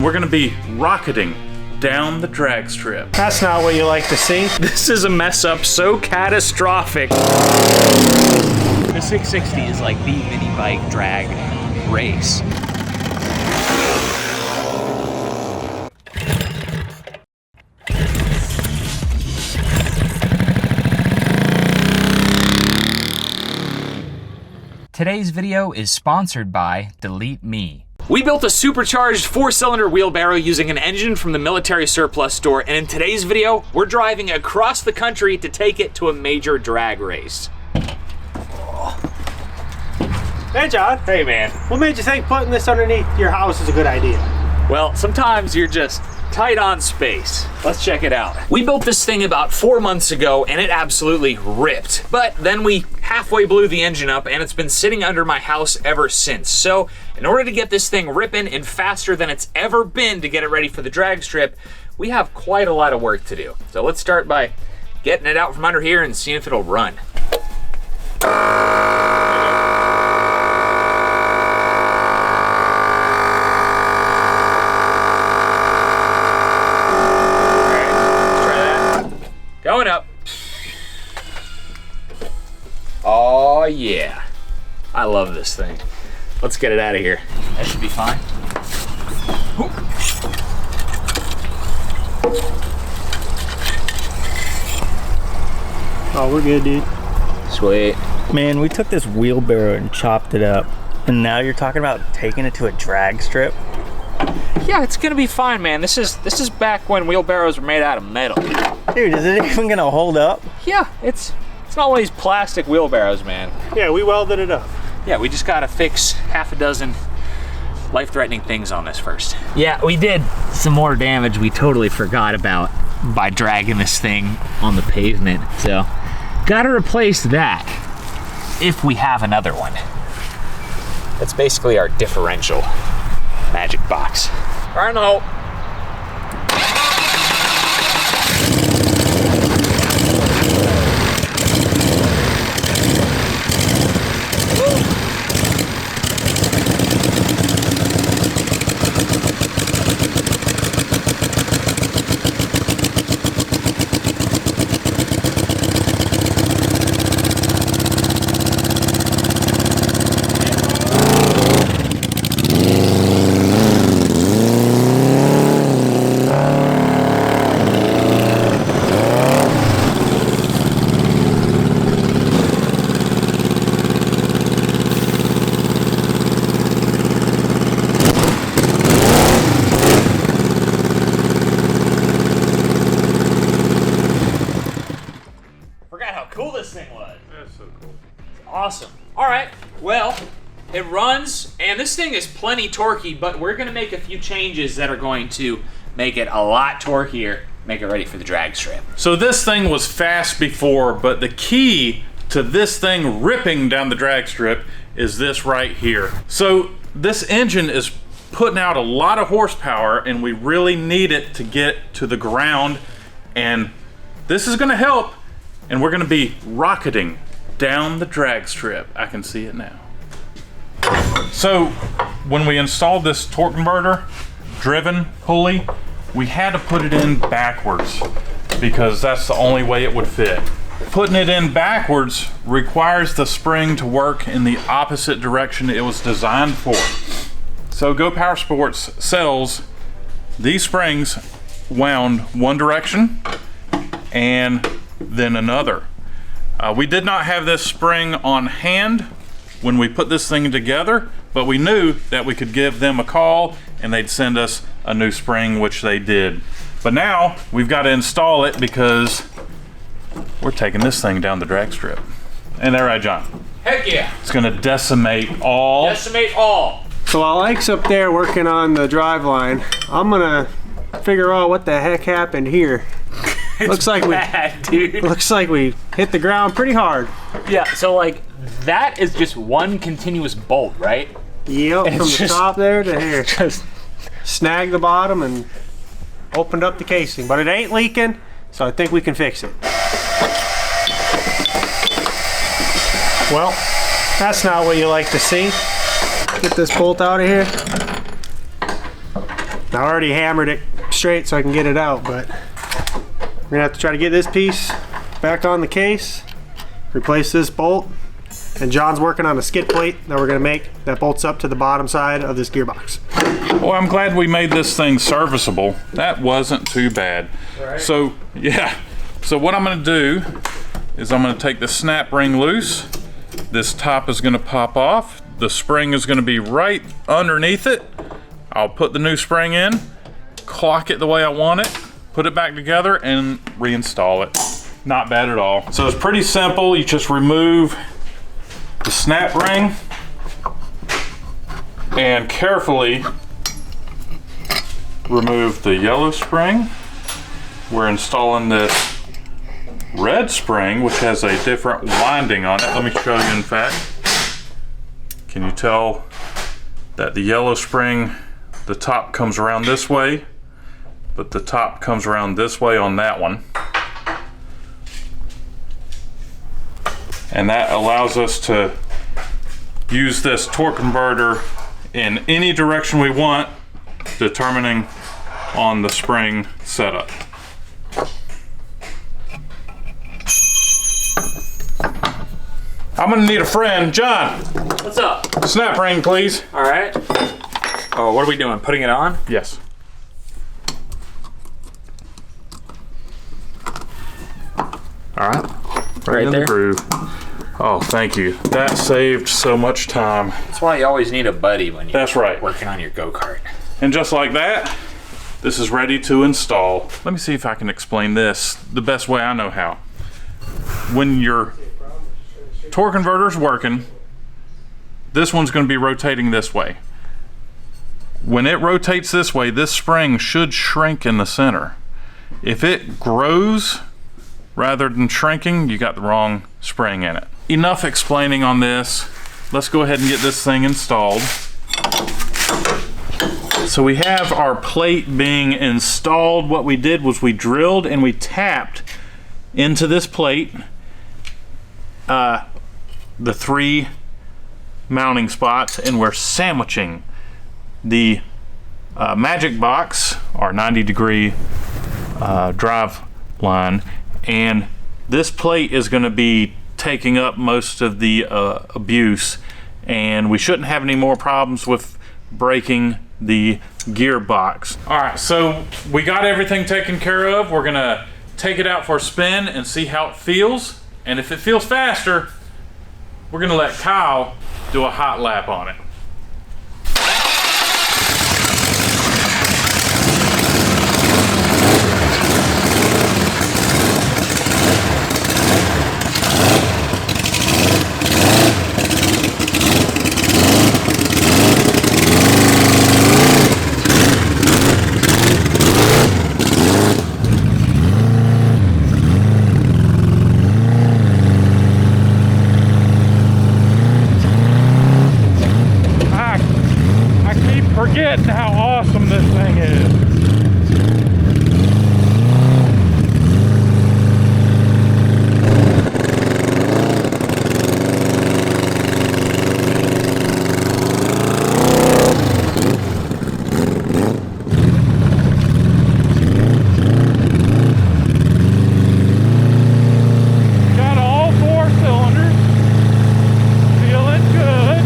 We're gonna be rocketing down the drag strip. That's not what you like to see. This is a mess up so catastrophic. The 660 is like the mini bike drag race. Today's video is sponsored by Delete Me. We built a supercharged 4-cylinder wheelbarrow using an engine from the military surplus store, and in today's video, we're driving across the country to take it to a major drag race. Hey John. Hey man. What made you think putting this underneath your house is a good idea? Well, sometimes you're just tight on space. Let's check it out. We built this thing about 4 months ago and it absolutely ripped. But then we halfway blew the engine up and it's been sitting under my house ever since. So in order to get this thing ripping and faster than it's ever been to get it ready for the drag strip, we have quite a lot of work to do. So let's start by getting it out from under here and seeing if it'll run. Going up. Oh yeah. I love this thing. Let's get it out of here. That should be fine. Oh, we're good, dude. Sweet. Man, we took this wheelbarrow and chopped it up, and now you're talking about taking it to a drag strip? Yeah, it's gonna be fine, man. This is back when wheelbarrows were made out of metal. Dude, is it even gonna hold up? Yeah, it's not one of these plastic wheelbarrows, man. Yeah, we welded it up. Yeah, we just gotta fix half a dozen life-threatening things on this first. Yeah, we did some more damage we totally forgot about by dragging this thing on the pavement. So, gotta replace that if we have another one. That's basically our differential magic box. Right now. Cool this thing was. That's so cool. It's awesome. All right, well, it runs, and this thing is plenty torquey, but we're gonna make a few changes that are going to make it a lot torqueier, make it ready for the drag strip. So this thing was fast before, but the key to this thing ripping down the drag strip is this right here. So this engine is putting out a lot of horsepower, and we really need it to get to the ground, and this is gonna help. And we're gonna be rocketing down the drag strip. I can see it now. So when we installed this torque converter driven pulley, we had to put it in backwards because that's the only way it would fit. Putting it in backwards requires the spring to work in the opposite direction it was designed for. So Go Power Sports sells these springs wound one direction and then another. We did not have this spring on hand when we put this thing together, but we knew that we could give them a call and they'd send us a new spring, which they did. But now we've got to install it because we're taking this thing down the drag strip. Ain't that right, John? Heck yeah. It's gonna decimate all. Decimate all. So while Ike's up there working on the drive line, I'm gonna figure out what the heck happened here. Looks like we hit the ground pretty hard. Yeah, so like that is just one continuous bolt, right? Yep, from the top there to here. Just snag the bottom and opened up the casing, but it ain't leaking, so I think we can fix it. Well, that's not what you like to see. Get this bolt out of here. I already hammered it straight so I can get it out, but we're gonna have to try to get this piece back on the case, replace this bolt, and John's working on a skid plate that we're gonna make that bolts up to the bottom side of this gearbox. Well, I'm glad we made this thing serviceable. That wasn't too bad. Right. So, yeah. So what I'm gonna do is I'm gonna take the snap ring loose. This top is gonna pop off. The spring is gonna be right underneath it. I'll put the new spring in, clock it the way I want it, put it back together, and reinstall it. Not bad at all. So it's pretty simple. You just remove the snap ring and carefully remove the yellow spring. We're installing this red spring, which has a different winding on it. Let me show you, in fact. Can you tell that the yellow spring, the top comes around this way, but the top comes around this way on that one. And that allows us to use this torque converter in any direction we want, determining on the spring setup. I'm gonna need a friend. John, What's up? snap ring, please. All right. Oh, what are we doing? Putting it on? Yes. All right. Right in there. the groove. Oh, thank you. That saved so much time. That's why you always need a buddy when you're That's right. working on your go-kart. And just like that, this is ready to install. Let me see if I can explain this the best way I know how. When your torque converter's working, this one's going to be rotating this way. When it rotates this way, this spring should shrink in the center. If it grows rather than shrinking, you got the wrong spring in it. Enough explaining on this. Let's go ahead and get this thing installed. So we have our plate being installed. What we did was we drilled and we tapped into this plate the 3 mounting spots, and we're sandwiching the magic box, our 90-degree drive line, and this plate is going to be taking up most of the abuse, and we shouldn't have any more problems with breaking the gearbox. All right, so we got everything taken care of. We're gonna take it out for a spin and see how it feels, and if it feels faster, we're gonna let Kyle do a hot lap on it. Forgetting how awesome this thing is. Got all 4 cylinders. Feeling good.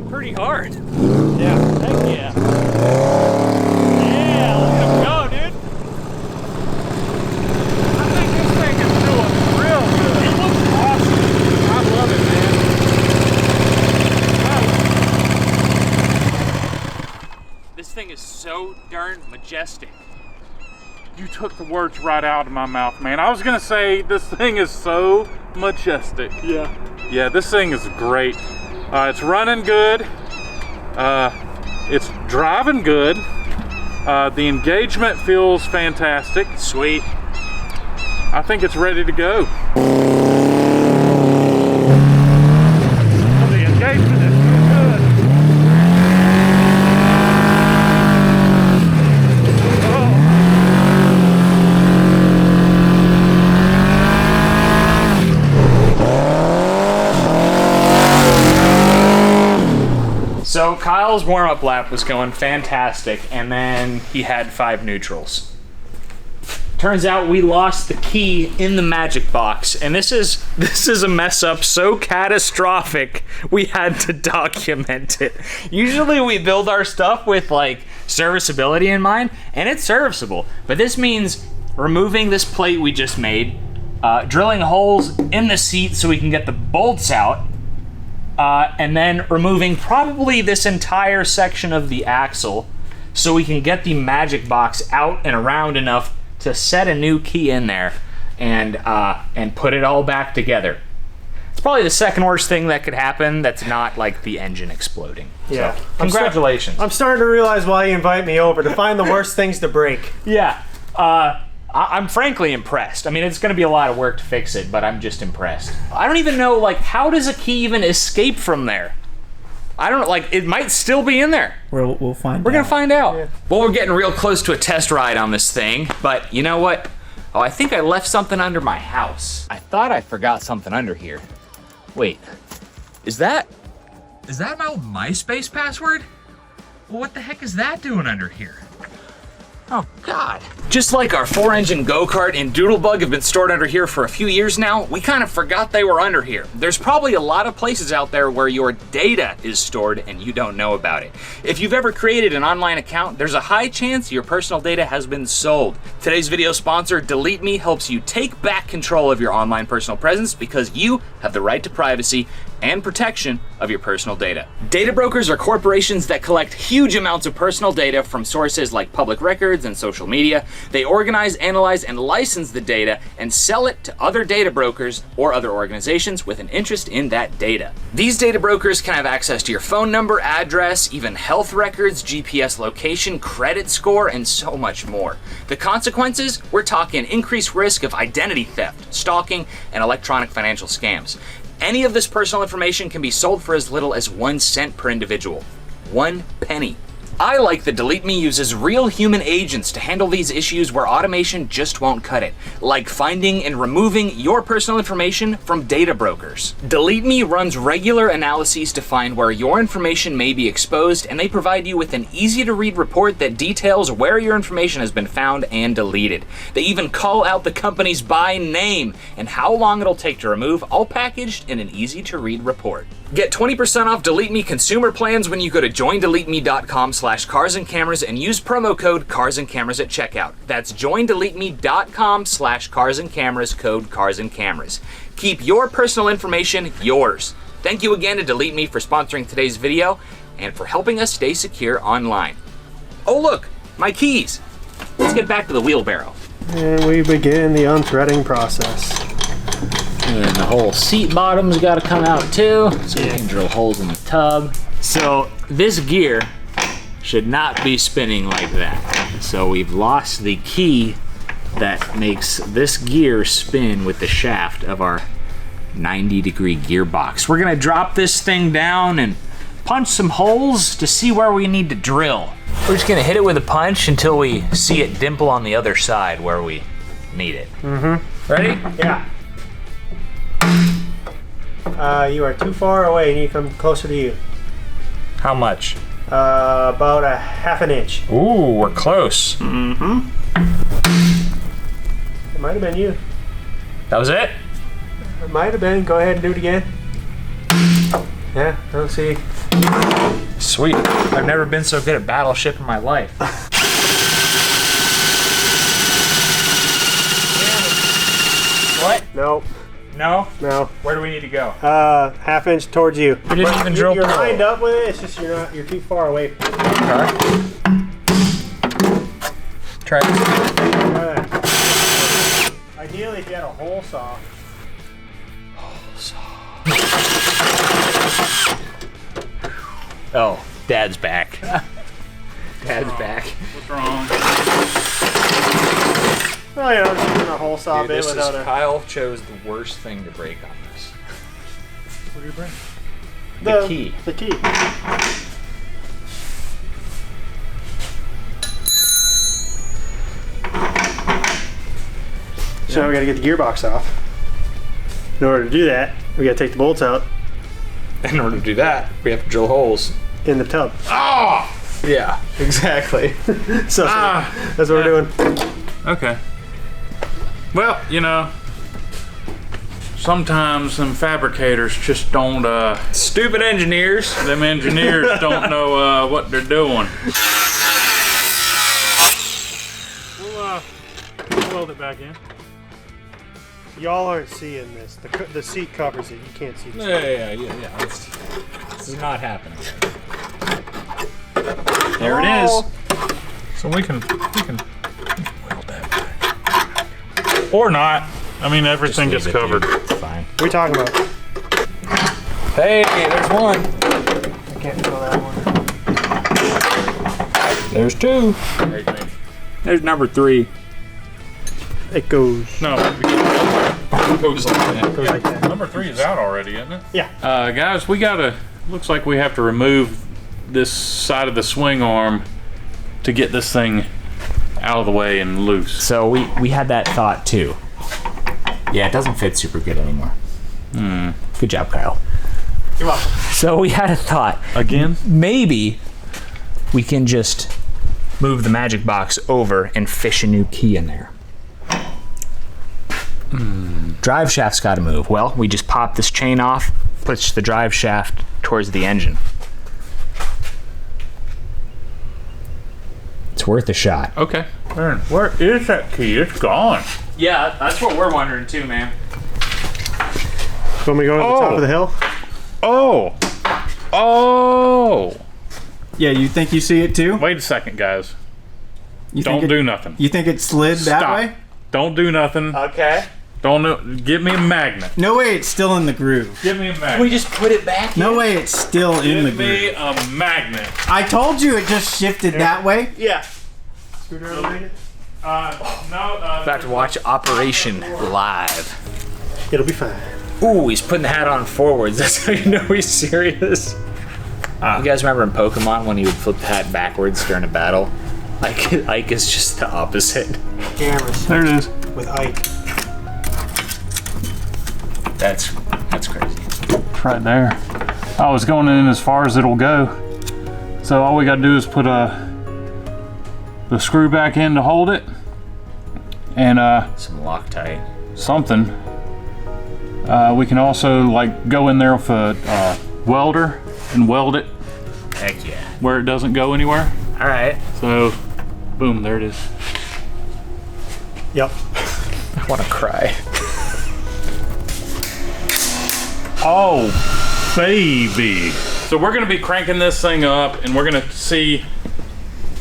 Pretty hard. Yeah, heck yeah. Yeah, look at him go, dude. I think this thing is doing real good. It looks awesome. I love it, man. This thing is so darn majestic. You took the words right out of my mouth, man. I was gonna say this thing is so majestic. Yeah. Yeah, this thing is great. It's running good. It's driving good. The engagement feels fantastic. Sweet. I think it's ready to go. The engagement is good. So Kyle's warm-up lap was going fantastic, and then he had 5 neutrals. Turns out we lost the key in the magic box, and this is a mess up so catastrophic we had to document it. Usually we build our stuff with like serviceability in mind, and it's serviceable. But this means removing this plate we just made, drilling holes in the seat so we can get the bolts out, and then removing probably this entire section of the axle so we can get the magic box out and around enough to set a new key in there and put it all back together. It's probably the second worst thing that could happen that's not like the engine exploding. Yeah. So, congratulations. I'm starting to realize why you invite me over, to find the worst things to break. Yeah. I'm frankly impressed. I mean, it's going to be a lot of work to fix it, but I'm just impressed. I don't even know, like, how does a key even escape from there? I don't know, like, it might still be in there. We'll find out. We're going to find out. Yeah. Well, we're getting real close to a test ride on this thing, but you know what? Oh, I think I left something under my house. I thought I forgot something under here. Wait, is that my old MySpace password? Well, what the heck is that doing under here? Oh, God. Just like our 4-engine go-kart and Doodlebug have been stored under here for a few years now, we kind of forgot they were under here. There's probably a lot of places out there where your data is stored and you don't know about it. If you've ever created an online account, there's a high chance your personal data has been sold. Today's video sponsor, Delete Me, helps you take back control of your online personal presence because you have the right to privacy and protection of your personal data. Data brokers are corporations that collect huge amounts of personal data from sources like public records and social media. They organize, analyze, and license the data and sell it to other data brokers or other organizations with an interest in that data. These data brokers can have access to your phone number, address, even health records, GPS location, credit score, and so much more. The consequences? We're talking increased risk of identity theft, stalking, and electronic financial scams. Any of this personal information can be sold for as little as 1 cent per individual. 1 penny. I like that Delete Me uses real human agents to handle these issues where automation just won't cut it, like finding and removing your personal information from data brokers. Delete Me runs regular analyses to find where your information may be exposed, and they provide you with an easy-to-read report that details where your information has been found and deleted. They even call out the companies by name and how long it'll take to remove, all packaged in an easy-to-read report. Get 20% off Delete Me consumer plans when you go to joindeleteme.com/carsandcameras and use promo code CarsandCameras at checkout. That's joindeleteme.com/carsandcameras, code CarsandCameras. Keep your personal information yours. Thank you again to Delete Me for sponsoring today's video and for helping us stay secure online. Oh look, my keys. Let's get back to the wheelbarrow. And we begin the unthreading process. And the whole seat bottom's got to come out too, so we can drill holes in the tub. So this gear should not be spinning like that. So we've lost the key that makes this gear spin with the shaft of our 90-degree gearbox. We're gonna drop this thing down and punch some holes to see where we need to drill. We're just gonna hit it with a punch until we see it dimple on the other side where we need it. Mm-hmm. Ready? Yeah. You are too far away. You need to come closer to you. How much? About a ½ an inch. Ooh, we're close. Mm-hmm. It might have been you. That was it? It might have been. Go ahead and do it again. Yeah, let's see. Sweet. I've never been so good at Battleship in my life. What? Nope. No? No. Where do we need to go? ½ inch towards you. We didn't even drill. You're lined up with it. It's just you're too far away. Okay. Try this. Ideally, if you had a hole saw. Oh, Dad's back. Dad's back. What's wrong? Oh yeah, I'm just doing a whole saw bit without a... Kyle chose the worst thing to break on this. What do you bring? The key. The key. So now we gotta get the gearbox off. In order to do that, we gotta take the bolts out In order to do that, we have to drill holes. in the tub. Oh! Yeah, exactly. So that's what we're doing. Okay. Well, you know, sometimes them fabricators just don't, Stupid engineers. them engineers don't know what they're doing. We'll weld it back in. Y'all aren't seeing this. The seat covers it. You can't see this. Yeah. This is not happening. There it is. So we can weld that back. Or not. I mean, everything gets covered. It's fine. What are we talking about? Hey, there's one. I can't feel that one. There's two. There's number 3. It goes. No, It goes like that. Like that. number 3 is out already, isn't it? Yeah. Guys, looks like we have to remove this side of the swing arm to get this thing out of the way and loose. So we had that thought too. Yeah, it doesn't fit super good anymore. Good job, Kyle. You're welcome. So we had a thought. Again? Maybe we can just move the magic box over and fish a new key in there. Drive shaft's got to move. Well, we just pop this chain off, push the drive shaft towards the engine. It's worth a shot. Okay. Aaron, where is that key? It's gone. Yeah, that's what we're wondering too, man. Want me to go to the top of the hill? Oh! Yeah, you think you see it too? Wait a second, guys. You Don't think do nothing. You think it slid that Stop. way? Don't do nothing. Okay. Give me a magnet. No way, it's still in the groove. Give me a magnet. We just put it back. No way, it's still in the Give me groove. a magnet. I told you it just shifted that way. Yeah. Screwdriver magnet? About to watch Operation Live. It'll be fine. Ooh, he's putting the hat on forwards. That's how you know he's serious. You guys remember in Pokemon when he would flip the hat backwards during a battle? Ike is just the opposite. Cameras. There it is. With Ike. That's crazy. It's right there. Oh, it's going in as far as it'll go. So all we gotta do is put the screw back in to hold it. And Some Loctite. something. We can also like go in there with a welder and weld it Heck yeah. where it doesn't go anywhere. All right. So, boom, there it is. Yep. I want to cry. Oh, baby. So we're gonna be cranking this thing up and we're gonna see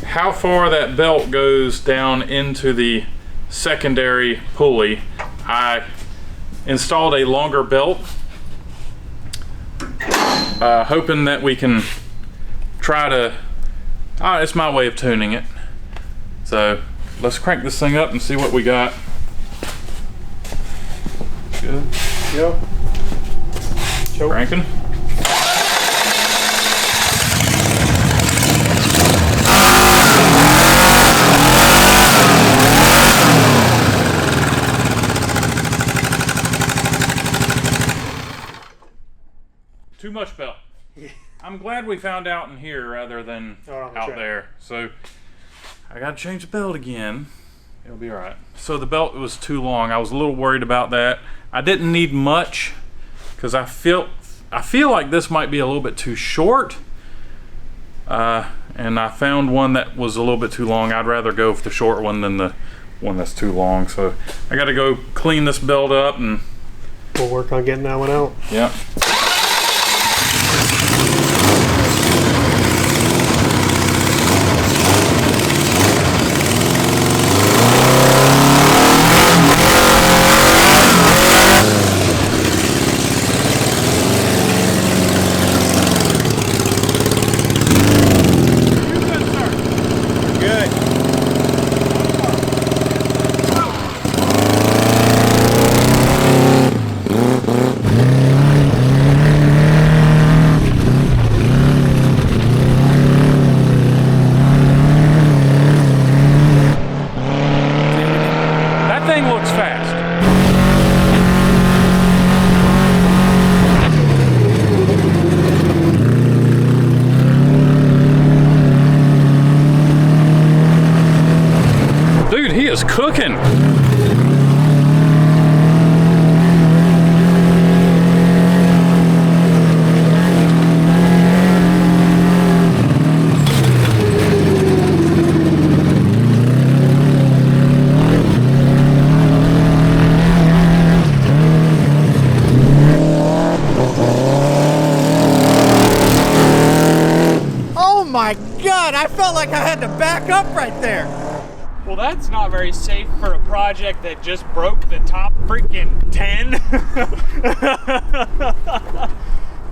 how far that belt goes down into the secondary pulley. I installed a longer belt, hoping that we can try to, it's my way of tuning it. So let's crank this thing up and see what we got. Good. Yep. Cranking. Too much belt. I'm glad we found out in here rather than out there. So I gotta change the belt again. It'll be all right. So the belt was too long. I was a little worried about that. I didn't need much because I feel like this might be a little bit too short. And I found one that was a little bit too long. I'd rather go with the short one than the one that's too long. So I gotta go clean this belt up and we'll work on getting that one out. yeah. Dude, he is cooking. Oh my God, I felt like I had to back up right there. Well, that's not very safe for a project that just broke the top freaking 10.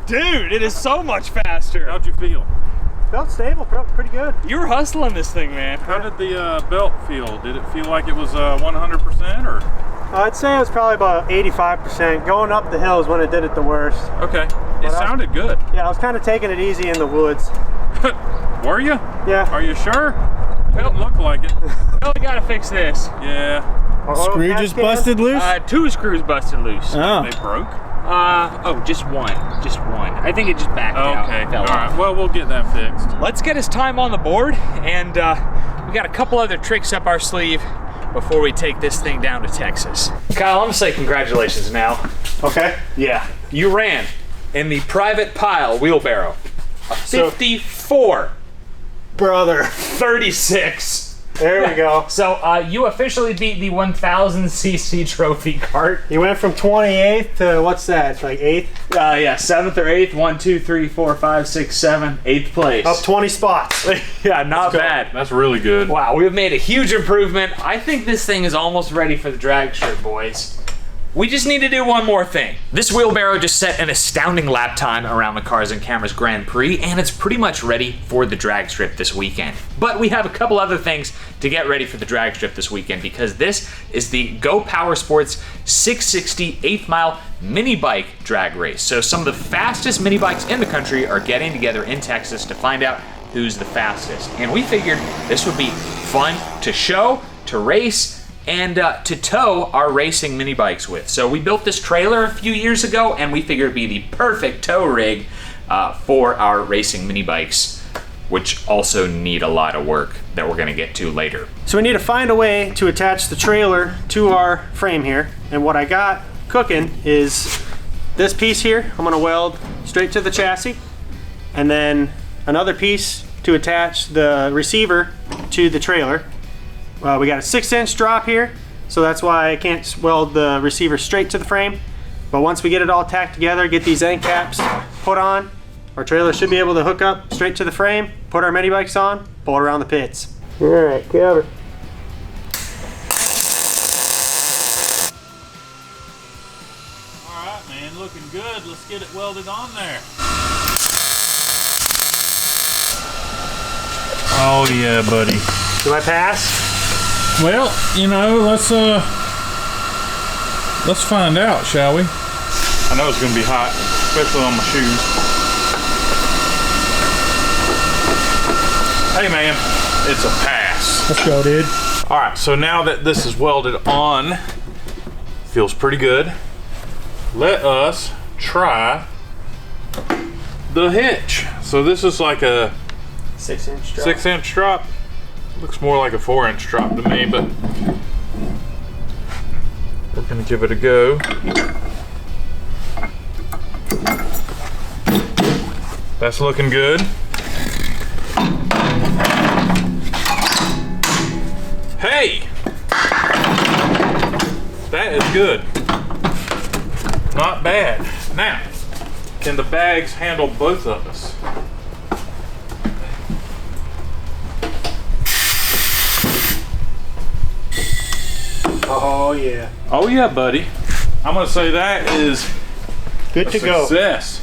Dude, it is so much faster. How'd you feel? Felt stable, felt pretty good. You were hustling this thing, man. How did the belt feel? Did it feel like it was 100% or? I'd say it was probably about 85%. Going up the hill is when it did it the worst. Okay, it sounded good. Yeah, I was kind of taking it easy in the woods. Were you? Yeah. Are you sure? It didn't look like it. Oh, we gotta fix this. Yeah. Screw just busted loose? 2 screws busted loose. Oh. They broke? Oh, just one. Just one. I think it just backed out. Okay, and fell all off. right. Well, we'll get that fixed. Let's get his time on the board, and we got a couple other tricks up our sleeve before we take this thing down to Texas. Kyle, I'm gonna say congratulations now. Okay. Yeah, you ran in the private pile wheelbarrow. A 54, Brother. 36. There we go. So you officially beat the 1000cc trophy cart. You went from 28th to what's that? It's like 8th? Yeah, 7th or 8th. 1, 2, 3, 4, 5, 6, 7, 8th place. Up 20 spots. Yeah, not bad. That's really good. Wow, we've made a huge improvement. I think this thing is almost ready for the drag strip, boys. We just need to do one more thing. This wheelbarrow just set an astounding lap time around the Cars and Cameras Grand Prix, and it's pretty much ready for the drag strip this weekend. But we have a couple other things to get ready for the drag strip this weekend, because this is the Go Power Sports 660 8th Mile mini bike drag race. So some of the fastest mini bikes in the country are getting together in Texas to find out who's the fastest. And we figured this would be fun to show, to race, and to tow our racing mini bikes with. So we built this trailer a few years ago, and we figured it'd be the perfect tow rig for our racing mini bikes, which also need a lot of work that we're gonna get to later. So we need to find a way to attach the trailer to our frame here. And what I got cooking is this piece here. I'm gonna weld straight to the chassis. And then another piece to attach the receiver to the trailer. We got a 6-inch drop here, so that's why I can't weld the receiver straight to the frame. But once we get it all tacked together, get these end caps put on, our trailer should be able to hook up straight to the frame, put our mini bikes on, pull it around the pits. All right, cover. All right, man, looking good. Let's get it welded on there. Oh yeah, buddy. Do I pass? Well, you know, let's find out, shall we? I know it's gonna be hot, especially on my shoes. Hey man, it's a pass. Let's go, dude. All right, so now that this is welded on, feels pretty good. Let us try the hitch. So this is like a 6-inch drop. 6-inch drop. Looks more like a 4-inch drop to me, but we're gonna give it a go. That's looking good. Hey! That is good. Not bad. Now, can the bags handle both of us? Oh yeah. Oh yeah, buddy. I'm gonna say that is Good to go. success.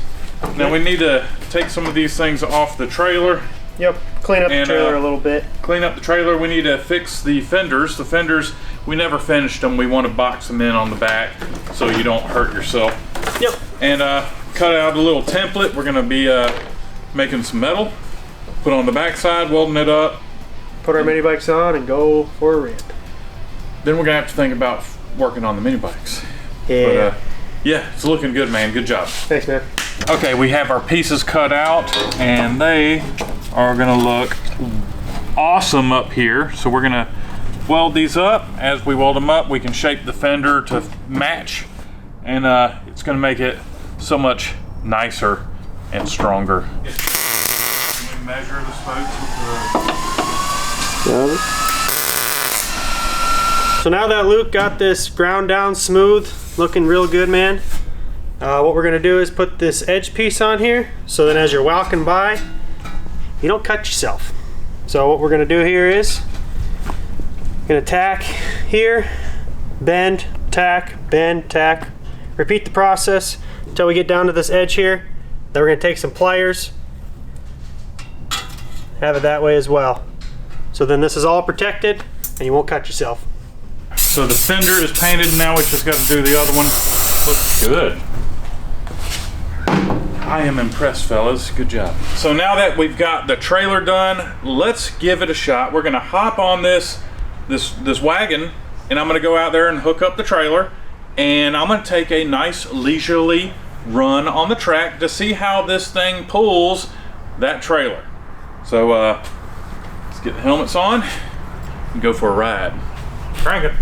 Now we need to take some of these things off the trailer. Yep. Clean up the And, trailer a little bit. Clean up the trailer. We need to fix the fenders. The fenders, we never finished them. We want to box them in on the back so you don't hurt yourself. Yep. And cut out a little template. We're gonna be making some metal. Put on the back side, welding it up. Put our mini bikes on and go for a rip. Then we're gonna have to think about working on the mini bikes. Yeah. But, yeah, it's looking good, man. Good job. Thanks, man. Okay, we have our pieces cut out, and they are gonna look awesome up here. So we're gonna weld these up. As we weld them up, we can shape the fender to match, and it's going to make it so much nicer and stronger. Can we measure the spokes with the... So now that Luke got this ground down smooth, looking real good, man, what we're gonna do is put this edge piece on here, so then as you're walking by, you don't cut yourself. So what we're gonna do here is, gonna tack here, bend, tack, repeat the process until we get down to this edge here. Then we're gonna take some pliers, have it that way as well. So then this is all protected and you won't cut yourself. So the fender is painted, now we just got to do the other one. Looks good. I am impressed, fellas. Good job. So now that we've got the trailer done, let's give it a shot. We're gonna hop on this wagon, and I'm gonna go out there and hook up the trailer, and I'm gonna take a nice leisurely run on the track to see how this thing pulls that trailer. So let's get the helmets on and go for a ride. Crank it.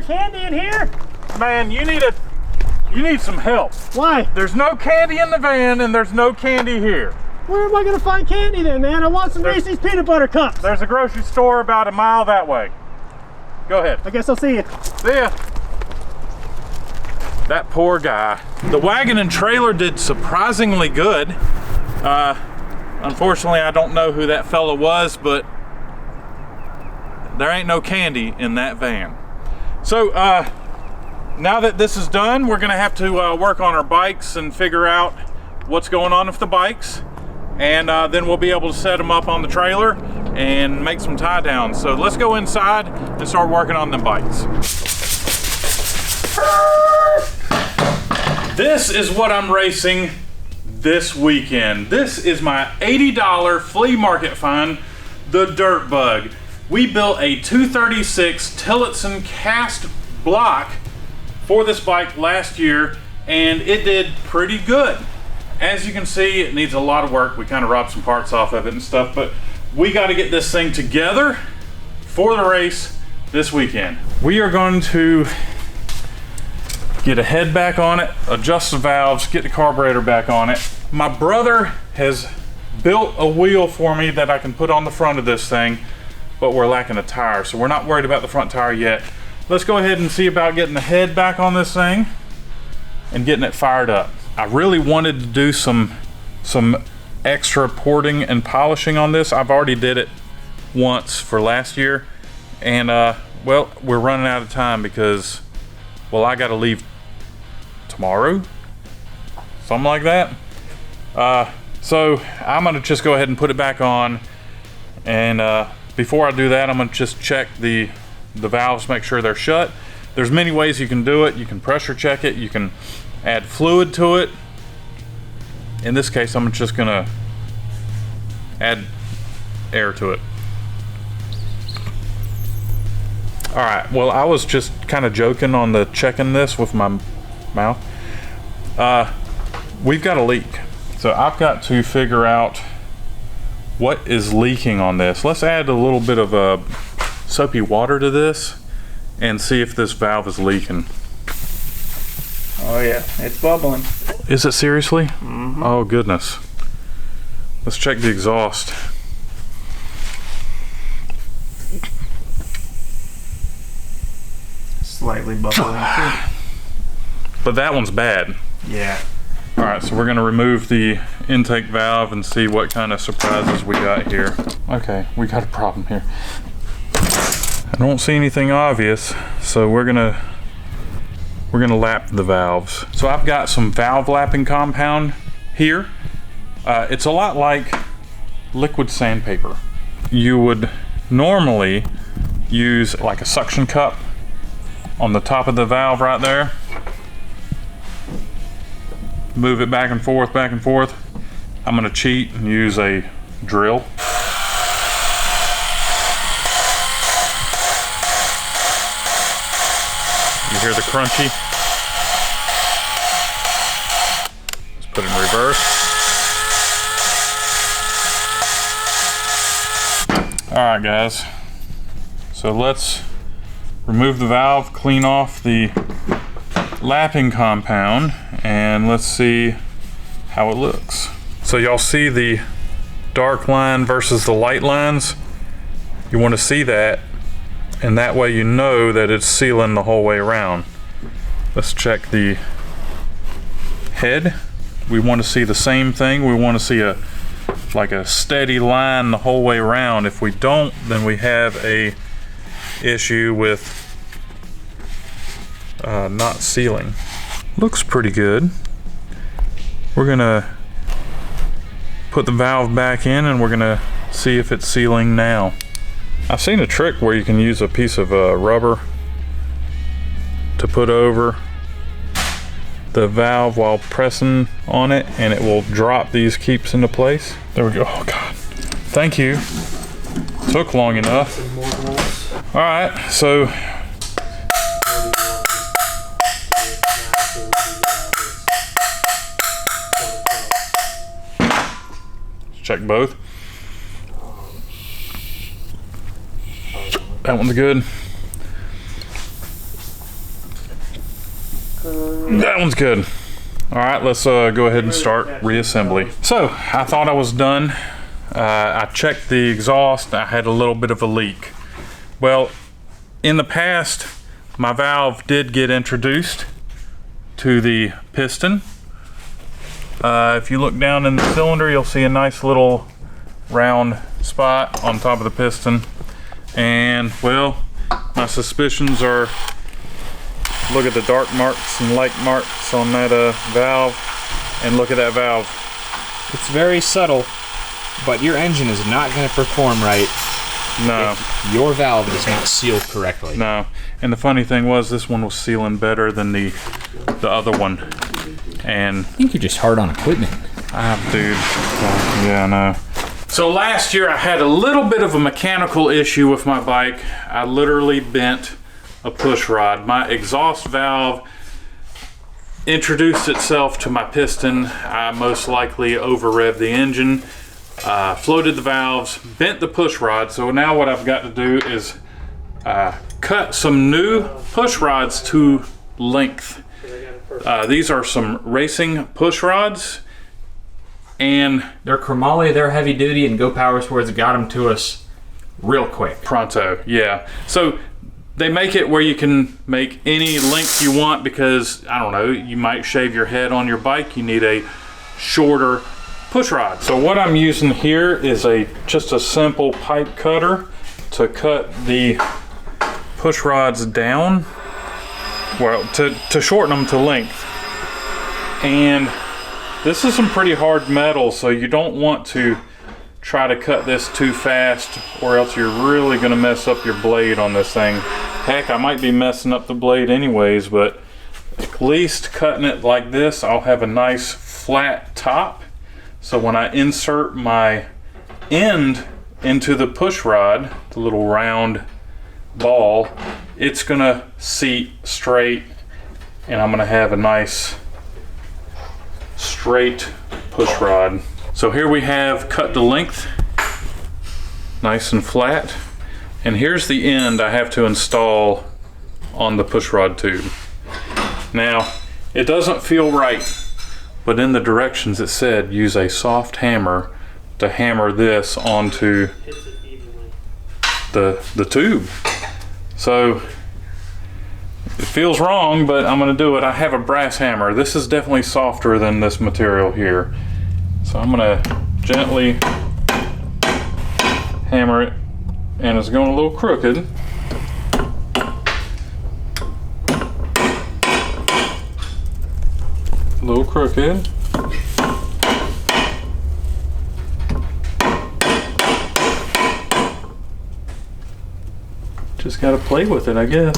Candy in here? Man, you need some help. Why? There's no candy in the van and there's no candy here. Where am I gonna find candy then, man? I want some Reese's peanut butter cups. There's a grocery store about a mile that way. Go ahead. I guess I'll see you. See ya. That poor guy. The wagon and trailer did surprisingly good. Unfortunately, I don't know who that fella was, but there ain't no candy in that van. So now that this is done, we're gonna have to work on our bikes and figure out what's going on with the bikes, and then we'll be able to set them up on the trailer and make some tie downs. So let's go inside and start working on the bikes. This is what I'm racing this weekend. This is my $80 flea market find, the Dirt Bug. We built a 236 Tillotson cast block for this bike last year, and it did pretty good. As you can see, it needs a lot of work. We kind of robbed some parts off of it and stuff, but we got to get this thing together for the race this weekend. We are going to get a head back on it, adjust the valves, get the carburetor back on it. My brother has built a wheel for me that I can put on the front of this thing, but we're lacking a tire, so we're not worried about the front tire yet. Let's go ahead and see about getting the head back on this thing and getting it fired up. I really wanted to do some extra porting and polishing on this. I've already did it once for last year, and well, we're running out of time because, well, I gotta leave tomorrow, something like that. So I'm gonna just go ahead and put it back on, and before I do that, I'm gonna just check the valves, make sure they're shut. There's many ways you can do it. You can pressure check it, you can add fluid to it, In this case, I'm just gonna add air to it. All right, well, I was just kind of joking on the checking this with my mouth. We've got a leak. So I've got to figure out what is leaking on this. Let's add a little bit of soapy water to this and see if this valve is leaking. Oh yeah, it's bubbling. Is it seriously? Mm-hmm. Oh goodness. Let's check the exhaust. Slightly bubbling too. But that one's bad. Yeah. All right, so we're gonna remove the intake valve and see what kind of surprises we got here. Okay, we got a problem here. I don't see anything obvious, so we're gonna lap the valves. So I've got some valve lapping compound here. It's a lot like liquid sandpaper. You would normally use like a suction cup on the top of the valve right there. Move it back and forth, back and forth. I'm gonna cheat and use a drill. You hear the crunchy? Let's put it in reverse. All right, guys. So let's remove the valve, clean off the lapping compound, and let's see how it looks. So y'all see the dark line versus the light lines? You want to see that, and that way you know that it's sealing the whole way around. Let's check the head. We want to see the same thing. We want to see like a steady line the whole way around. If we don't, then we have a issue with not sealing. Looks pretty good. We're gonna put the valve back in and we're gonna see if it's sealing now. I've seen a trick where you can use a piece of rubber to put over the valve while pressing on it, and it will drop these keeps into place. There we go. Oh God, thank you. Took long enough. All right, so check both. That one's good. That one's good. All right, let's go ahead and start reassembly. So I thought I was done. I checked the exhaust. I had a little bit of a leak. Well, in the past, my valve did get introduced to the piston. If you look down in the cylinder, you'll see a nice little round spot on top of the piston. And well, my suspicions are, look at the dark marks and light marks on that valve, and look at that valve. It's very subtle, but your engine is not going to perform right. No. If your valve is not sealed correctly. No. And the funny thing was, this one was sealing better than the other one. And I think you're just hard on equipment. Dude. Yeah, I know. So last year I had a little bit of a mechanical issue with my bike. I literally bent a push rod. My exhaust valve introduced itself to my piston. I most likely over revved the engine, floated the valves, bent the push rod. So now what I've got to do is cut some new push rods to length. These are some racing push rods, and they're chromoly, they're heavy duty, and Go Power Sports got them to us real quick. Pronto, yeah. So they make it where you can make any length you want, because I don't know, you might shave your head on your bike, you need a shorter push rod. So what I'm using here is just a simple pipe cutter to cut the push rods down, well, to shorten them to length. And this is some pretty hard metal, so you don't want to try to cut this too fast, or else you're really going to mess up your blade on this thing. Heck, I might be messing up the blade anyways, but at least cutting it like this, I'll have a nice flat top, So when I insert my end into the push rod, the little round ball, it's gonna seat straight, and I'm gonna have a nice straight push rod. So here we have cut to length, nice and flat, and here's the end I have to install on the push rod tube. Now, it doesn't feel right, but in the directions it said use a soft hammer to hammer this onto the tube. So it feels wrong, but I'm gonna do it. I have a brass hammer. This is definitely softer than this material here. So I'm gonna gently hammer it, and it's going a little crooked. A little crooked. Just gotta play with it, I guess.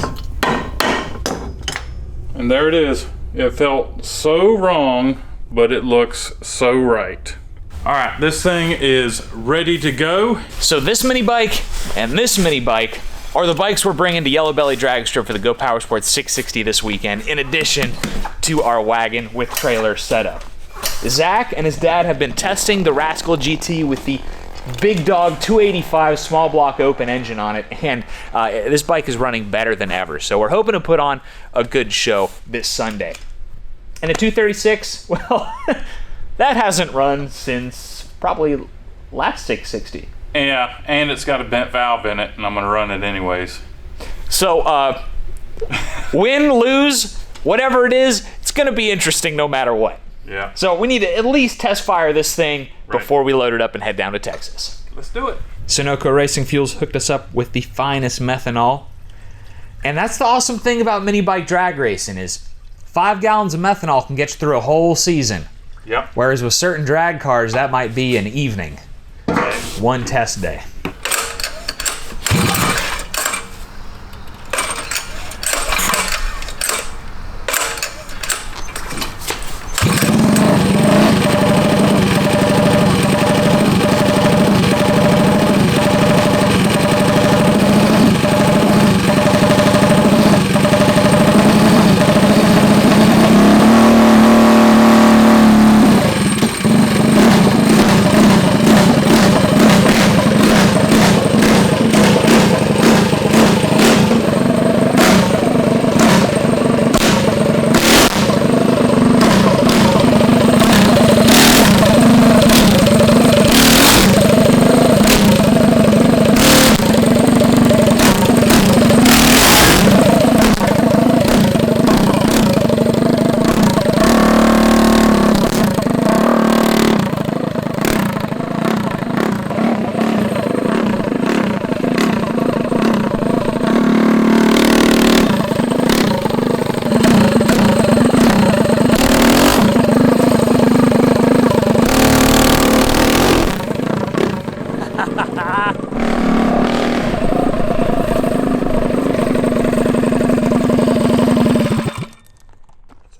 And there it is. It felt so wrong, but it looks so right. All right, this thing is ready to go. So this mini bike and this mini bike are the bikes we're bringing to Yellow Belly Drag Strip for the Go Power Sports 660 this weekend, in addition to our wagon with trailer setup. Zach and his dad have been testing the Rascal GT with the Big Dog 285 small block open engine on it, and this bike is running better than ever. So we're hoping to put on a good show this Sunday. And a 236, well, that hasn't run since probably last 660. Yeah, and it's got a bent valve in it, and I'm gonna run it anyways. So, win, lose, whatever it is, it's gonna be interesting no matter what. Yeah. So we need to at least test fire this thing before we load it up and head down to Texas. Let's do it. Sunoco Racing Fuels hooked us up with the finest methanol. And that's the awesome thing about mini bike drag racing is 5 gallons of methanol can get you through a whole season. Yep. Whereas with certain drag cars, that might be an evening. One test day.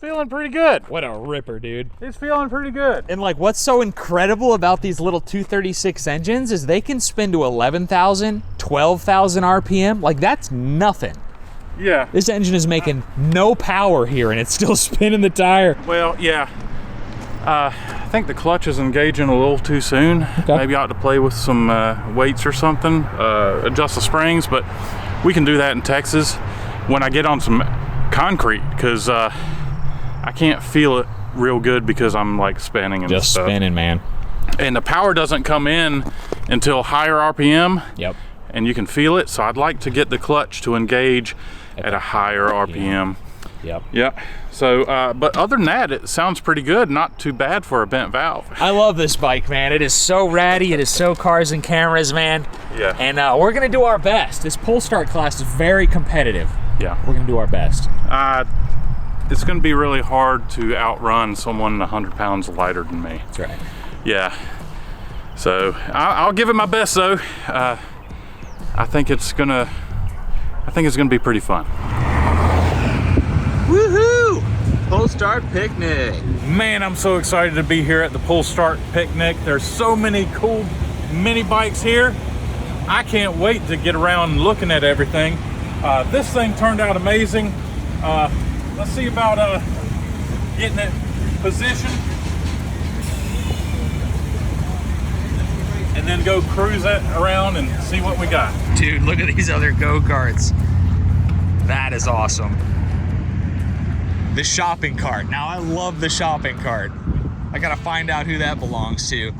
Feeling pretty good. What a ripper, dude. He's feeling pretty good. And like what's so incredible about these little 236 engines is they can spin to 11,000, 12,000 RPM. Like that's nothing. Yeah. This engine is making no power here and it's still spinning the tire. Well, yeah. I think the clutch is engaging a little too soon. Okay. Maybe I ought to play with some weights or something, adjust the springs, but we can do that in Texas when I get on some concrete, because I can't feel it real good because I'm like spinning and Just stuff. spinning, man. And the power doesn't come in until higher RPM. Yep. And you can feel it, so I'd like to get the clutch to engage at a higher RPM. Yep. Yeah. So, but other than that, it sounds pretty good. Not too bad for a bent valve. I love this bike, man. It is so ratty. It is so cars and cameras, man. Yeah. And we're gonna do our best. This pull start class is very competitive. Yeah. We're gonna do our best. It's going to be really hard to outrun someone 100 pounds lighter than me. That's right. Yeah. So I'll give it my best, though. I think it's gonna be pretty fun. Woohoo! Pull start picnic. Man, I'm so excited to be here at the Pull Start Picnic. There's so many cool mini bikes here. I can't wait to get around looking at everything. This thing turned out amazing. Let's see about getting it positioned and then go cruise it around and see what we got. Dude, look at these other go-karts. That is awesome. The shopping cart. Now I love the shopping cart. I gotta find out who that belongs to.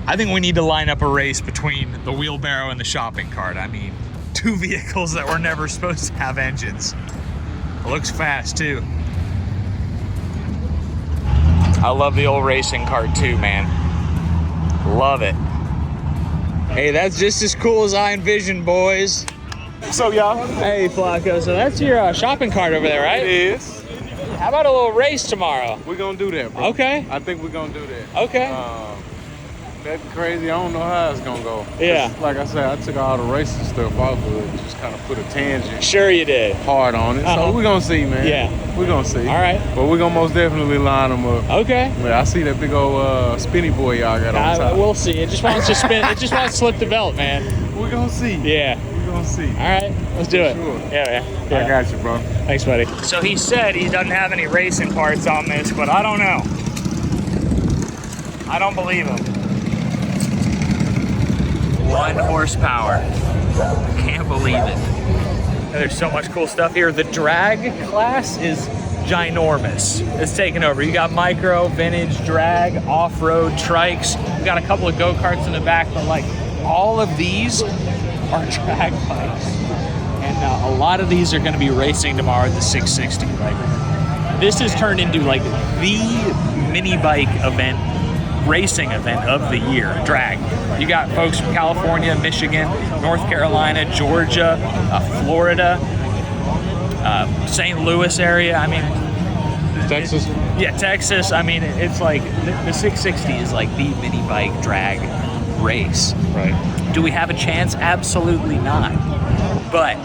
I think we need to line up a race between the wheelbarrow and the shopping cart. I mean, two vehicles that were never supposed to have engines. It looks fast too. I love the old racing cart too, man. Love it. Hey, that's just as cool as I envisioned, boys. What's up, y'all? Hey, Flacco, so that's your shopping cart over there, right? It is. How about a little race tomorrow? We're gonna do that, bro. Okay. I think we're gonna do that. Okay. That'd be crazy. I don't know how it's gonna go. Yeah. Like I said, I took all the racing stuff off of it. Just kind of put a tangent Sure you did. hard on it. So we're gonna see, man. Yeah. We're gonna see. All right. But we're gonna most definitely line them up. Okay. But I see that big old spinny boy y'all got on top. We'll see. It just wants to spin. It just wants to slip the belt, man. We're gonna see. Yeah. We're gonna see. All right. Let's do it. Sure. Yeah. I got you, bro. Thanks, buddy. So he said he doesn't have any racing parts on this, but I don't know. I don't believe him. 1 horsepower. I can't believe it. There's so much cool stuff here. The drag class is ginormous. It's taken over. You got micro, vintage, drag, off-road, trikes. We got a couple of go-karts in the back, but like all of these are drag bikes. And a lot of these are going to be racing tomorrow at the 660. Like, this has turned into like the mini bike event, racing event of the year, drag. You got folks from California, Michigan, North Carolina, Georgia, Florida, St. Louis area. I mean, Texas. Yeah, Texas. I mean, it's like the 660 is like the mini bike drag race. Right. Do we have a chance? Absolutely not. But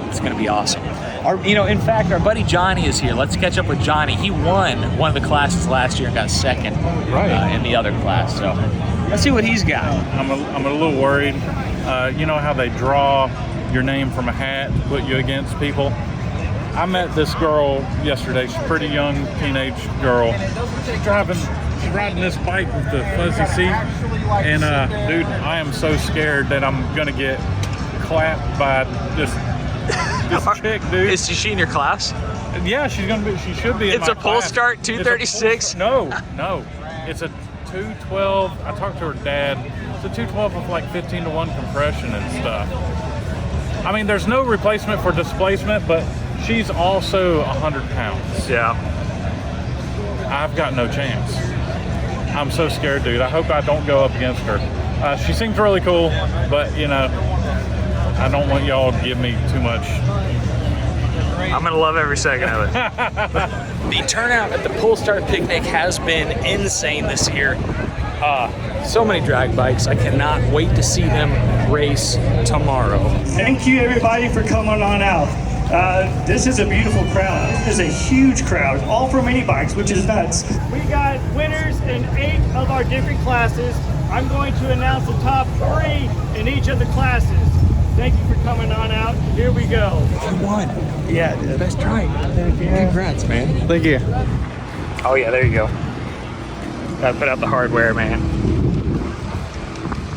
it's going to be awesome. In fact, our buddy Johnny is here. Let's catch up with Johnny. He won one of the classes last year and got second in the other class. So let's see what he's got. I'm a little worried. You know how they draw your name from a hat to put you against people? I met this girl yesterday. She's a pretty young teenage girl. She's riding this bike with the fuzzy seat. And dude, I am so scared that I'm gonna get clapped by this chick, dude. Is she in your class? Yeah, she should be in my It's a Pull class. Start 236? No. It's a 212. I talked to her dad. It's a 212 with like 15-to-1 compression and stuff. I mean, there's no replacement for displacement, but she's also 100 pounds. Yeah. I've got no chance. I'm so scared, dude. I hope I don't go up against her. She seems really cool, but I don't want y'all to give me too much. I'm gonna love every second of it. The turnout at the Pull Start Picnic has been insane this year. So many drag bikes. I cannot wait to see them race tomorrow. Thank you everybody for coming on out. This is a beautiful crowd. This is a huge crowd, all for mini bikes, which is nuts. We got winners in 8 of our different classes. I'm going to announce the top 3 in each of the classes. Thank you for coming on out. Here we go. You won. Yeah, Best try. Congrats, man. Thank you. Oh yeah, there you go. Gotta put out the hardware, man.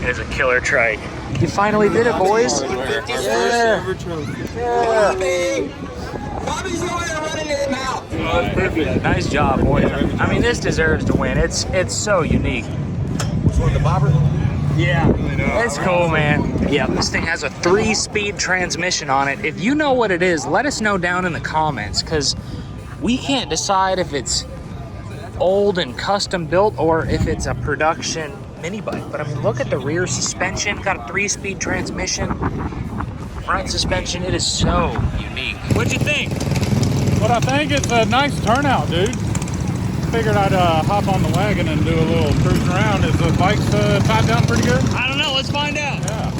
It is a killer trike. You finally did it, boys. Yeah. Nice job, boys. I mean, this deserves to win. It's so unique. Yeah, it's cool, man. Yeah, this thing has a 3-speed transmission on it. If you know what it is, let us know down in the comments, because we can't decide if it's old and custom built or if it's a production mini bike. But I mean, look at the rear suspension, got a 3-speed transmission. Front suspension, it is so unique. What'd you think? But I think it's a nice turnout, dude. Figured I'd hop on the wagon and do a little cruising around. Is the bike's tied down pretty good? I don't know, let's find out. Yeah.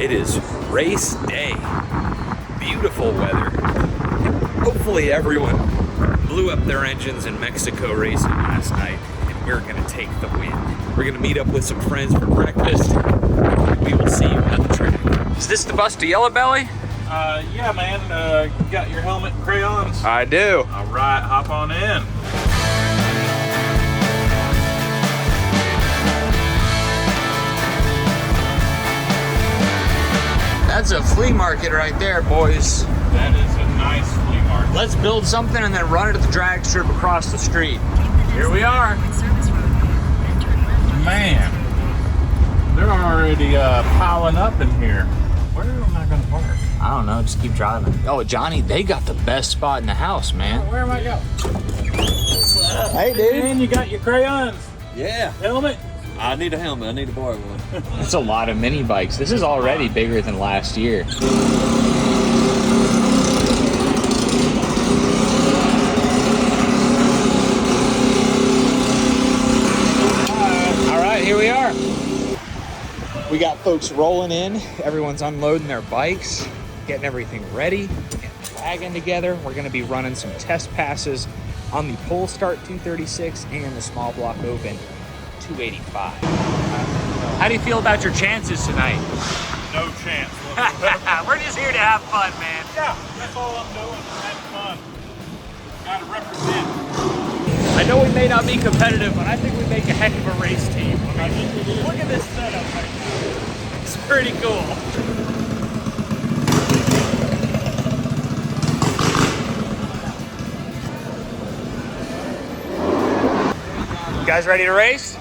It is race day. Beautiful weather. Hopefully everyone blew up their engines in Mexico racing last night, and we're gonna take the win. We're gonna meet up with some friends for breakfast. We will see you at the track. Is this the bus to Yellow Belly? Yeah, man. You got your helmet and crayons? I do. All right, hop on in. That's a flea market right there, boys. That is a nice flea market. Let's build something and then run it at the drag strip across the street. Here we are. Man, they're already piling up in here. Where am I gonna park? I don't know, just keep driving. Oh, Johnny, they got the best spot in the house, man. Where am I going? Hey, dude. And you got your crayons. Yeah. Helmet. I need a helmet. I need to borrow one. It's a lot of mini bikes. This is already bigger than last year. All right, here we are. We got folks rolling in. Everyone's unloading their bikes, getting everything ready, getting the wagon together. We're gonna be running some test passes on the Pole Start 236 and the Small Block Open 285. How do you feel about your chances tonight? No chance. We're just here to have fun, man. Yeah, that's all I'm doing. Having fun. Gotta represent. I know we may not be competitive, but I think we make a heck of a race team. I mean, look at this setup right now. It's pretty cool. You guys ready to race?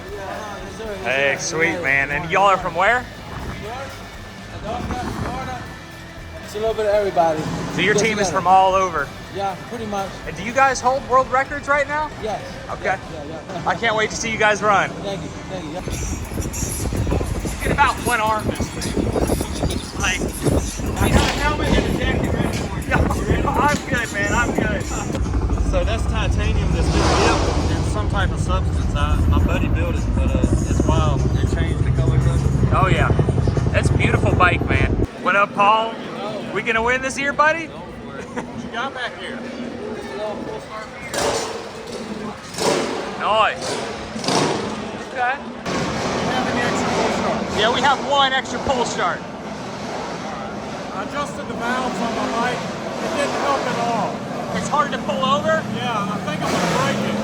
Hey, sweet, man. And y'all are from where? It's a little bit of everybody. So your team is from all over. Yeah, pretty much. And do you guys hold world records right now? Yes. Okay. Yeah. I can't wait to see you guys run. Thank you. Yeah. Get about one arm this thing. Like, I got a helmet and a jacket ready for you. I'm good, man. I'm good. So that's titanium that's been dipped in some type of substance. My buddy built it, but it's wild. It changed the color of it. Oh yeah, that's a beautiful bike, man. What up, Paul? We gonna win this year, buddy? What you got back here? Nice. Okay. Have any extra pull start? Yeah, we have one extra pull start. I adjusted the valves on my bike. It didn't help at all. It's hard to pull over. Yeah, I think I'm gonna break it.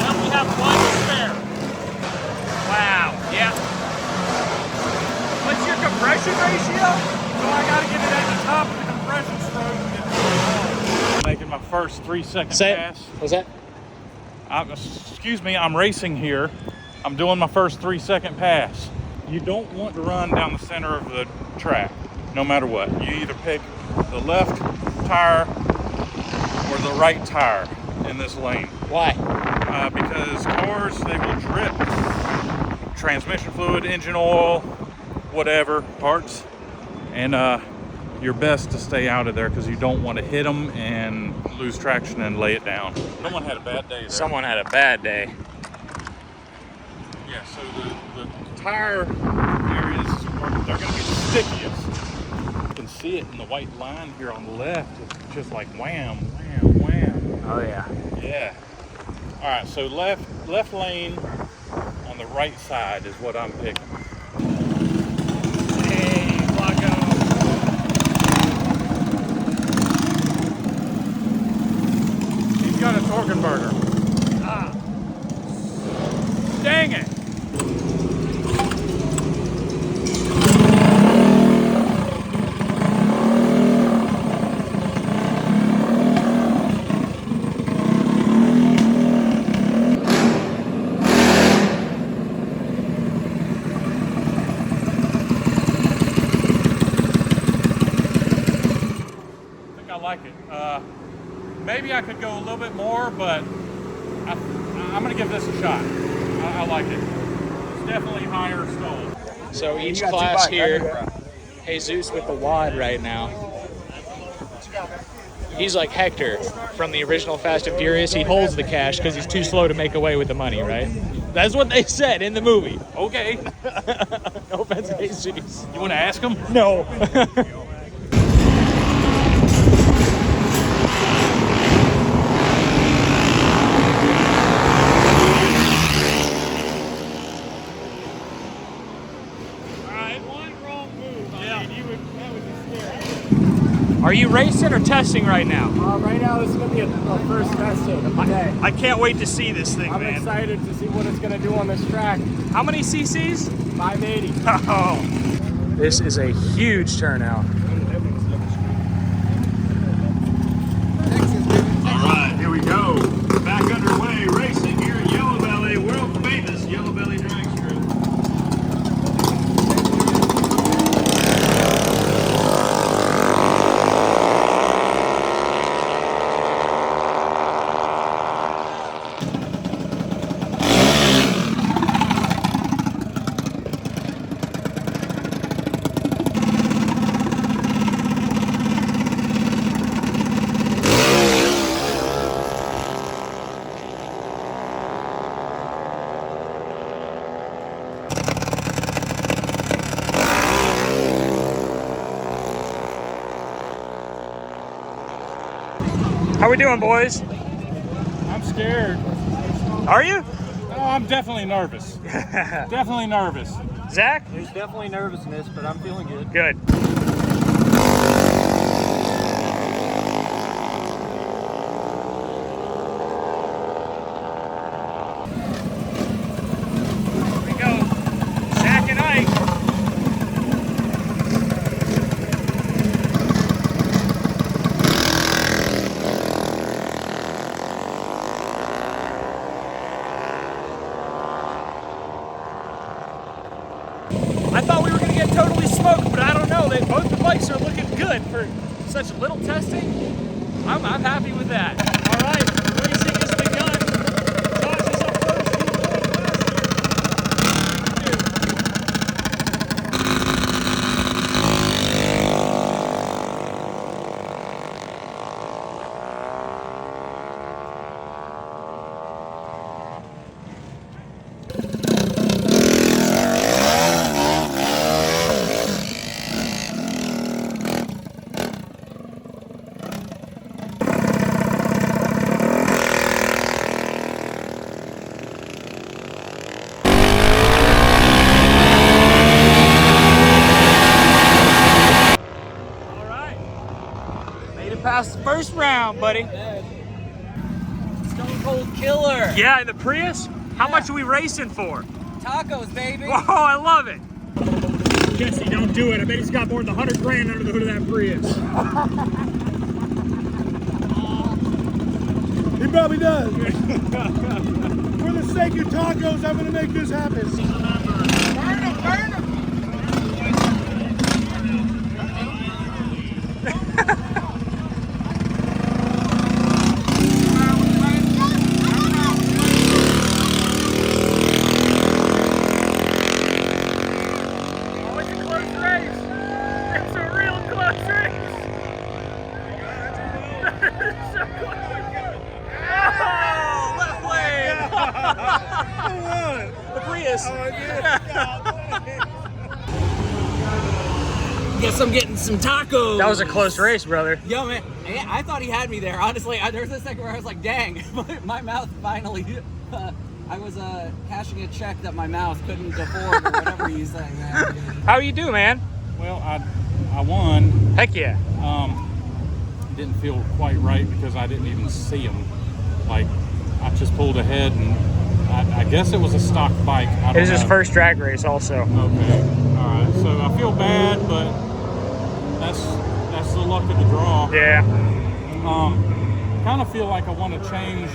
Well, we have one to spare. Wow. Yeah. What's your compression ratio? So I gotta get it at the top of the compression stroke to get it. Making my first 3-second Say it. pass. What's that? Excuse me, I'm racing here. I'm doing my first 3-second pass. You don't want to run down the center of the track, no matter what. You either pick the left tire or the right tire in this lane. Why? Because cars, they will drip transmission fluid, engine oil, whatever, parts. And you're best to stay out of there because you don't want to hit them and lose traction and lay it down. Someone had a bad day there. Someone had a bad day. Yeah, so the tire areas they're going to be the stickiest. You can see it in the white line here on the left. It's just like wham, wham, wham. Oh yeah. Yeah. All right, so left lane on the right side is what I'm picking. Hey, Flacco. He's got a torque converter. Ah. Dang it! Maybe I could go a little bit more, but I'm gonna give this a shot. I like it. It's definitely higher stall. So each class here, Jesus with the wad right now. He's like Hector from the original Fast and Furious. He holds the cash because he's too slow to make away with the money, right? That's what they said in the movie. Okay. No offense, Jesus. You want to ask them? No. Are you racing or testing right now? Right now, this is going to be our first testing of the day. I can't wait to see this thing, I'm man. excited to see what it's going to do on this track. How many cc's? 580. Oh. This is a huge turnout. All right, here we go. Back underway, racing here at Yellow Belly, world famous Yellow Belly drag strip. How we doing, boys? I'm scared. Are you? Oh, I'm definitely nervous. Definitely nervous. Zach? There's definitely nervousness, but I'm feeling good. Good. Here we go. Zach and Ike. I thought we were going to get totally smoked, but I don't know. Both the bikes are looking good for such little testing. I'm happy with that. All right, racing has begun. Josh is up first. Past the first round, buddy. Stone Cold Killer. Yeah, in the Prius? How much are we racing for? Tacos, baby. Whoa, I love it. Jesse, don't do it. I bet he's got more than 100 grand under the hood of that Prius. He probably does. For the sake of tacos, I'm going to make this happen. Burn him, burn him. Guess I'm getting some tacos. That was a close race, brother. Yo, man, I thought he had me there. Honestly, there was a second where I was like, dang, my mouth finally. I was cashing a check that my mouth couldn't afford or whatever you say, man. How you do, man? Well, I won. Heck yeah. Didn't feel quite right because I didn't even see him. Like, I just pulled ahead and I guess it was a stock bike. It was his first drag race also. Okay, all right. So I feel bad, but that's the luck of the draw. Yeah. Kind of feel like I want to change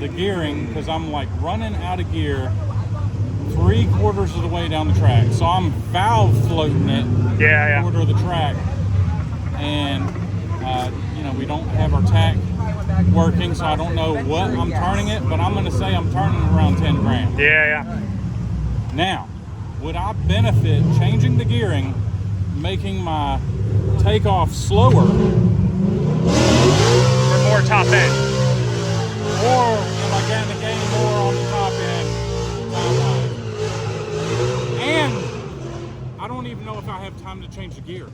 the gearing because I'm like running out of gear 3/4 of the way down the track. So I'm valve floating it Yeah. quarter of the track, and you know, we don't have our tack working, so I don't know what I'm turning it, but I'm going to say I'm turning around 10 grand. Yeah. Now, would I benefit changing the gearing, making my takeoff slower, For more top end. or am I going to gain more on the top end And I don't even know if I have time to change the gear.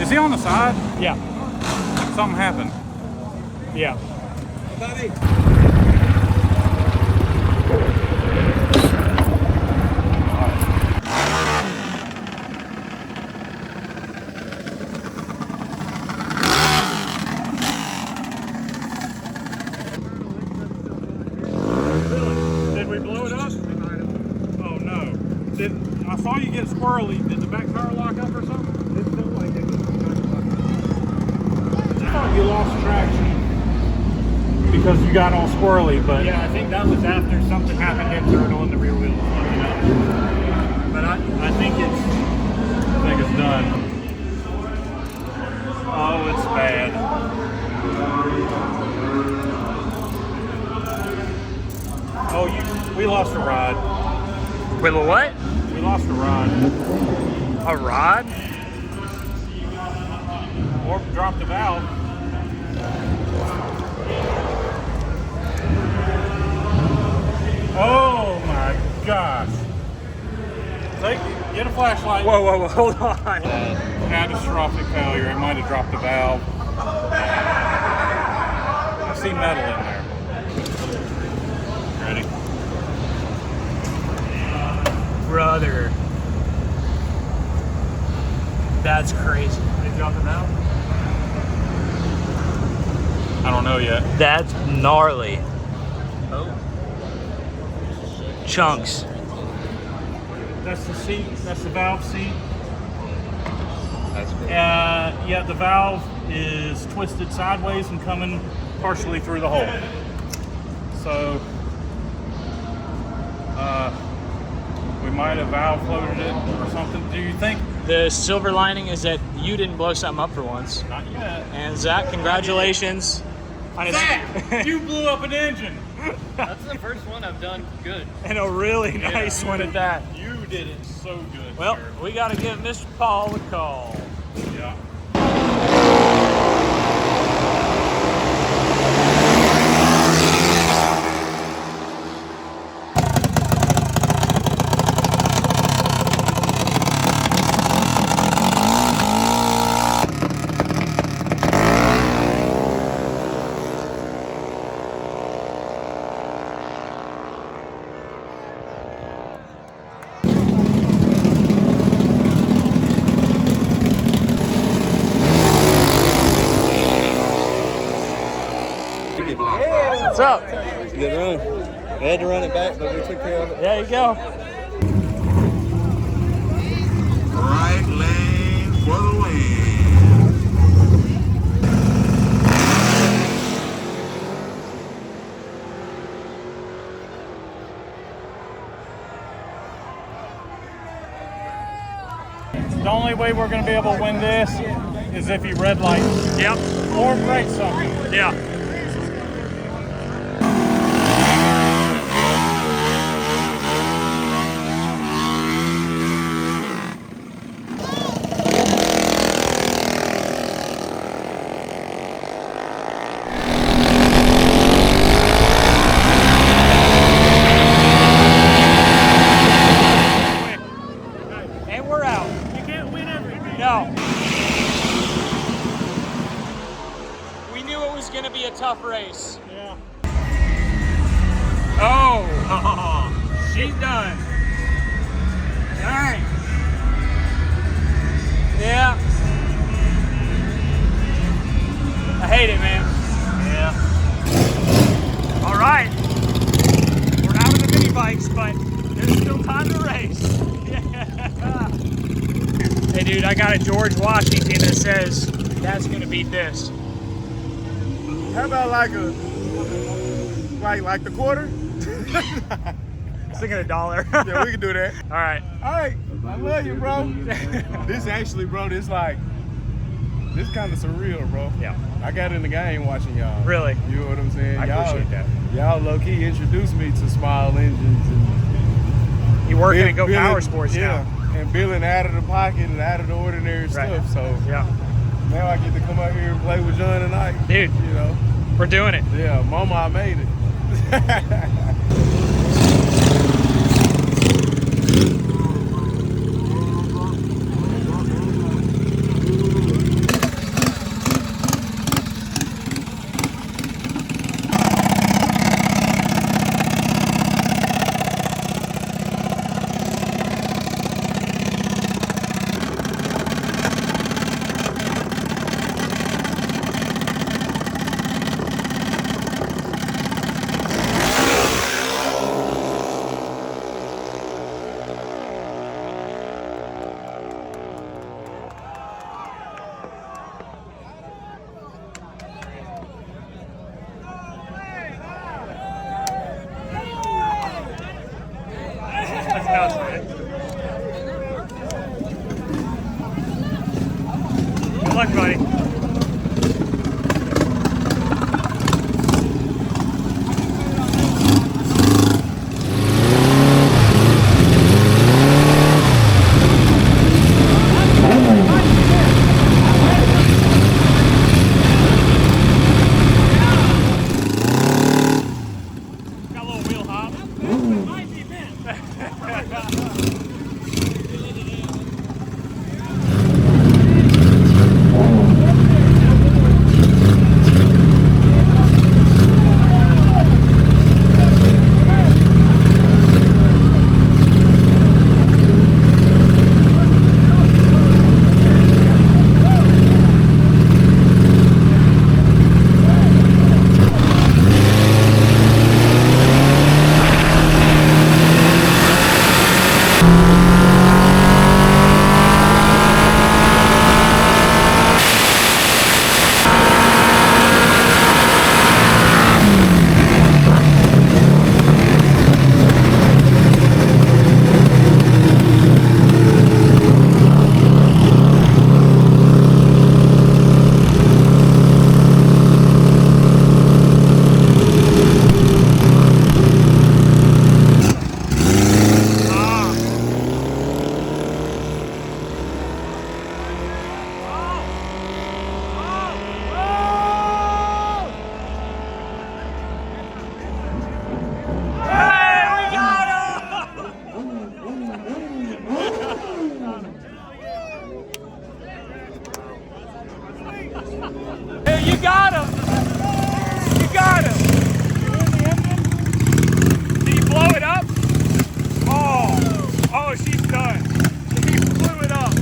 Is he on the side? Yeah. Something happened. Yeah. Did we blow it up? Oh no. I saw you get squirrely. Did the back tire lock up or something? It felt like it. I thought you lost traction because you got all squirrely, but Yeah, I think that was after something happened internal in the rear wheel. But I think it's done. Oh, it's bad. Oh, we lost a rod. With a what? We lost a rod. A rod? Or dropped the valve. Oh my gosh. Get a flashlight. Whoa, whoa, whoa, hold on. Catastrophic failure. It might have dropped the valve. I see metal in there. Ready? Brother. That's crazy. Did you drop the valve? I don't know yet. That's gnarly. Oh. Chunks. That's the seat. That's the valve seat. That's cool. Yeah, the valve is twisted sideways and coming partially through the hole. So we might have valve floated it or something. Do you think? The silver lining is that you didn't blow something up for once. Not yet. And Zach, congratulations. On his Zach, you blew up an engine. That's the first one I've done good. and a really nice one at that. You did it so good. Well, sir. we got to give Mr. Paul a call. Yeah. What's up? Good run. We had to run it back, but we took care of it. There you go. Right lane for the win. The only way we're going to be able to win this is if he red lights. Yep. Or break something. Yeah. And we're out. You can't win everything. No. We knew it was going to be a tough race. Yeah. Oh, she's done. Dang. Yeah. I hate it, man. Yeah. All right. We're out of the mini bikes, but there's still time to race. Yeah. Hey, dude, I got a George Washington that says that's gonna beat this. How about like the quarter? Thinking $1. Yeah, we can do that. All right. All right. I love you, bro. This actually, bro, this kind of surreal, bro. Yeah. I got in the game watching y'all. Really? You know what I'm saying? I appreciate that. Y'all low-key introduced me to small engines. And you working at Go Power Sports now. And billing out of the pocket and out of the ordinary stuff. So yeah. Now I get to come out here and play with John tonight. Dude, you know. We're doing it. Yeah, mama, I made it. Good luck, buddy. Got a little wheel hop. Hey, you got him! You got him! Did he blow it up? Oh, she's done. He blew it up.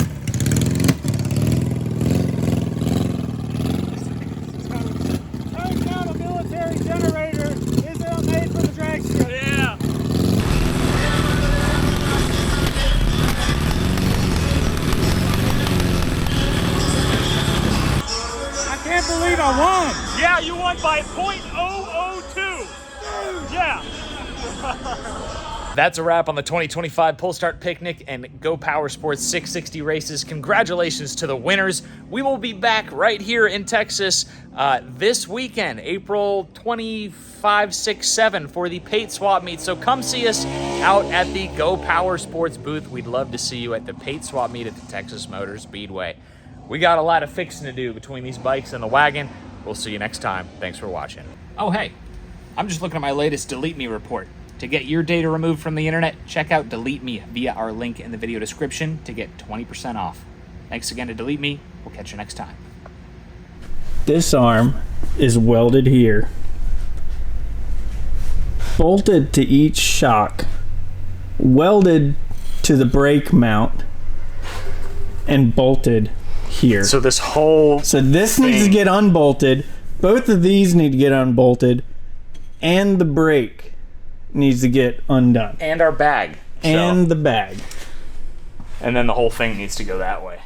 Turns out a military generator isn't made for the drag strip. Yeah. I can't believe I won. Yeah, you won by .002. Yeah. That's a wrap on the 2025 Pull Start Picnic and Go Power Sports 660 races. Congratulations to the winners. We will be back right here in Texas this weekend, April 25, 6, 7 for the Pate Swap Meet. So come see us out at the Go Power Sports booth. We'd love to see you at the Pate Swap Meet at the Texas Motor Speedway. We got a lot of fixing to do between these bikes and the wagon. We'll see you next time. Thanks for watching. Oh, hey, I'm just looking at my latest Delete Me report. To get your data removed from the internet, check out Delete Me via our link in the video description to get 20% off. Thanks again to Delete Me. We'll catch you next time. This arm is welded here, bolted to each shock, welded to the brake mount, and bolted here. So this whole this needs to get unbolted. Both of these need to get unbolted, and the brake needs to get undone. And our bag. And the bag. And then the whole thing needs to go that way.